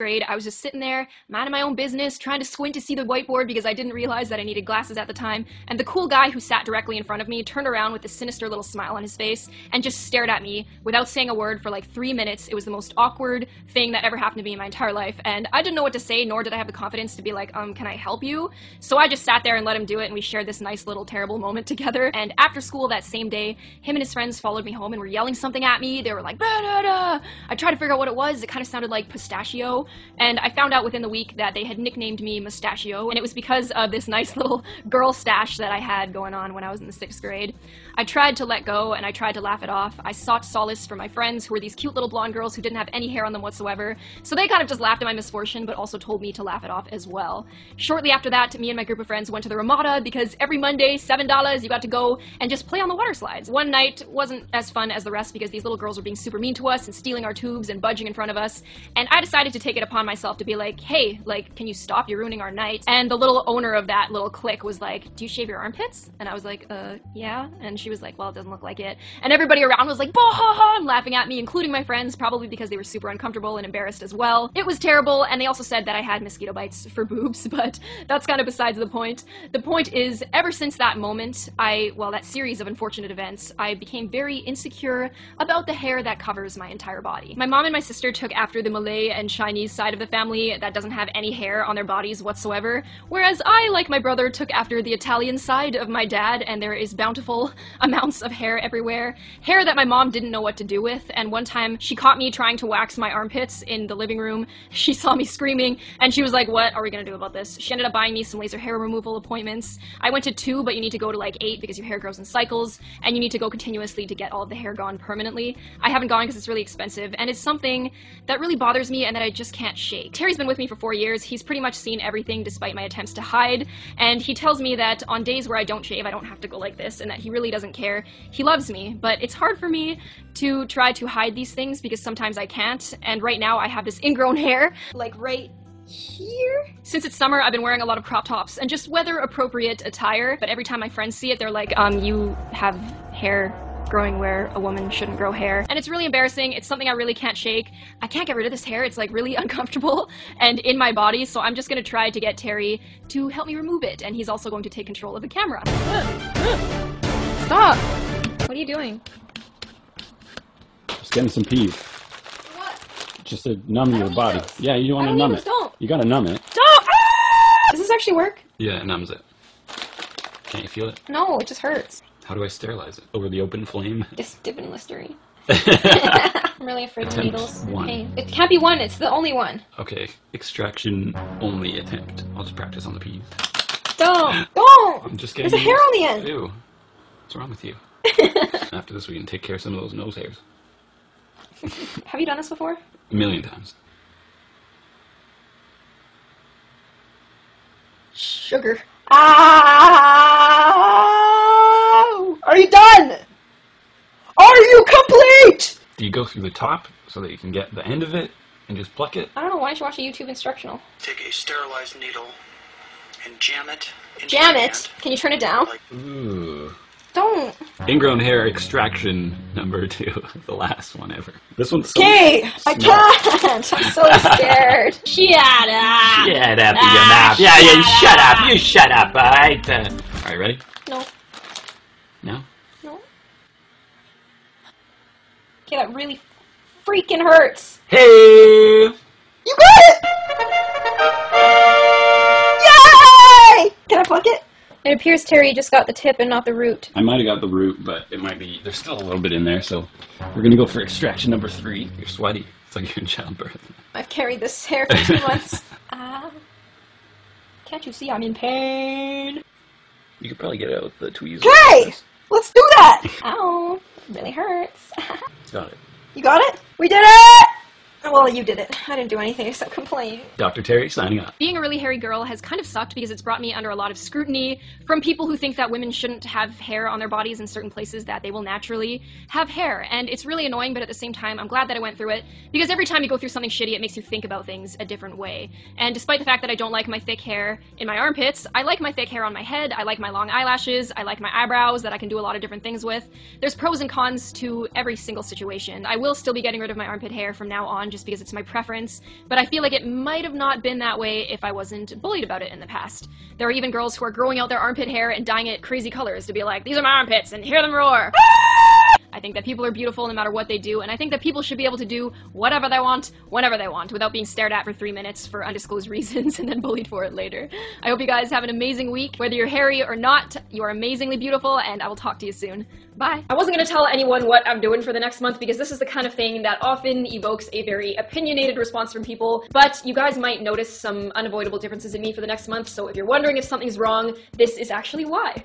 grade, I was just sitting there, minding my own business, trying to squint to see the whiteboard because I didn't realize that I needed glasses at the time, and the cool guy who sat directly in front of me turned around with this sinister little smile on his face and just stared at me without saying a word for like 3 minutes. It was the most awkward thing that ever happened to me in my entire life, and I didn't know what to say, nor did I have the confidence to be like, can I help you? So I just sat there and let him do it, and we shared this nice little terrible moment together. And after school that same day, him and his friends followed me home and were yelling something at me. They were like, "Bah, da, da." I tried to figure out what it was. It kind of sounded like pistachio, and I found out within the week that they had nicknamed me Mustachio, and it was because of this nice little girl stash that I had going on when I was in the 6th grade. I tried to let go, and I tried to laugh it off. I sought solace from my friends, who were these cute little blonde girls who didn't have any hair on them whatsoever, so they kind of just laughed at my misfortune, but also told me to laugh it off as well. Shortly after that, me and my group of friends went to the Ramada, because every Monday, $7, you got to go and just play on the water slides. One night wasn't as fun as the rest because these little girls were being super mean to us and stealing our tubes and budging in front of us, and I decided to take it upon myself to be like, hey, like, can you stop? You're ruining our night. And the little owner of that little clique was like, do you shave your armpits? And I was like, yeah. And she was like, well, it doesn't look like it. And everybody around was like, bah ha ha, and laughing at me, including my friends, probably because they were super uncomfortable and embarrassed as well. It was terrible, and they also said that I had mosquito bites for boobs, but that's kind of besides the point. The point is, ever since that moment, that series of unfortunate events, I became very insecure about the hair that covers my entire body. My mom and my sister took after the Malay and Chinese side of the family that doesn't have any hair on their bodies whatsoever, whereas I, like my brother, took after the Italian side of my dad, and there is bountiful amounts of hair everywhere. Hair that my mom didn't know what to do with, and one time she caught me trying to wax my armpits in the living room. She saw me screaming, and she was like, what are we gonna do about this? She ended up buying me some laser hair removal appointments. I went to 2, but you need to go to like 8 because your hair grows in cycles, and you need to go continuously to get all of the hair gone permanently. I haven't gone because it's really expensive, and it's something that really bothers me and that I just can't shake. Terry's been with me for 4 years. He's pretty much seen everything despite my attempts to hide, and he tells me that on days where I don't shave, I don't have to go like this, and that he really doesn't care. He loves me, but it's hard for me to try to hide these things because sometimes I can't, and right now I have this ingrown hair, like right here. Since it's summer, I've been wearing a lot of crop tops and just weather-appropriate attire, but every time my friends see it, they're like, you have hair growing where a woman shouldn't grow hair. And it's really embarrassing. It's something I really can't shake. I can't get rid of this hair. It's like really uncomfortable and in my body, so I'm just gonna try to get Terry to help me remove it, and he's also going to take control of the camera. Stop! What are you doing? Just getting some peas. What? Just to numb your body. Those. Yeah, you want to numb it. Don't. You gotta numb it. Don't! Ah! Does this actually work? Yeah, it numbs it. Can't you feel it? No, it just hurts. How do I sterilize it? Over the open flame? Just dip in Listerine. I'm really afraid of needles. One. Pain. It can't be one, it's the only one. Okay, extraction only attempt. I'll just practice on the peas. Don't! Don't! I'm just getting There's a hair on the end. Ew. What's wrong with you? After this we can take care of some of those nose hairs. Have you done this before? A million times. Sugar. Ah! Are you done? Are you complete? Do you go through the top so that you can get the end of it and just pluck it? I don't know, why don't you watch a YouTube instructional? Take a sterilized needle and jam it into Jam your it? hand. Can you turn it down? Ooh. Don't. Ingrown hair extraction number 2. The last one ever. This one's so Okay, I small. can't. I'm so scared. Shut up. Shut up, you mouth. Yeah, you shut up. You shut up, alright? Alright, ready? No. No? No. Okay, that really freaking hurts. Hey! You got it! Yay! Can I pluck it? It appears Terry just got the tip and not the root. I might have got the root, but it might be, there's still a little bit in there, so we're gonna go for extraction number 3. You're sweaty. It's like you're in childbirth. I've carried this hair for 2 months. Can't you see I'm in pain? You could probably get it out with the tweezers. Okay! Let's do that! Ow. It really hurts. Got it. You got it? We did it! Well, you did it. I didn't do anything except complain. Dr. Terry signing off. Being a really hairy girl has kind of sucked because it's brought me under a lot of scrutiny from people who think that women shouldn't have hair on their bodies in certain places, that they will naturally have hair. And it's really annoying, but at the same time, I'm glad that I went through it, because every time you go through something shitty, it makes you think about things a different way. And despite the fact that I don't like my thick hair in my armpits, I like my thick hair on my head, I like my long eyelashes, I like my eyebrows that I can do a lot of different things with. There's pros and cons to every single situation. I will still be getting rid of my armpit hair from now on, just because it's my preference, but I feel like it might have not been that way if I wasn't bullied about it in the past. There are even girls who are growing out their armpit hair and dyeing it crazy colors to be like, these are my armpits, and hear them roar! I think that people are beautiful no matter what they do, and I think that people should be able to do whatever they want, whenever they want, without being stared at for 3 minutes for undisclosed reasons and then bullied for it later. I hope you guys have an amazing week. Whether you're hairy or not, you are amazingly beautiful, and I will talk to you soon. Bye. I wasn't gonna tell anyone what I'm doing for the next month because this is the kind of thing that often evokes a very opinionated response from people, but you guys might notice some unavoidable differences in me for the next month, so if you're wondering if something's wrong, this is actually why.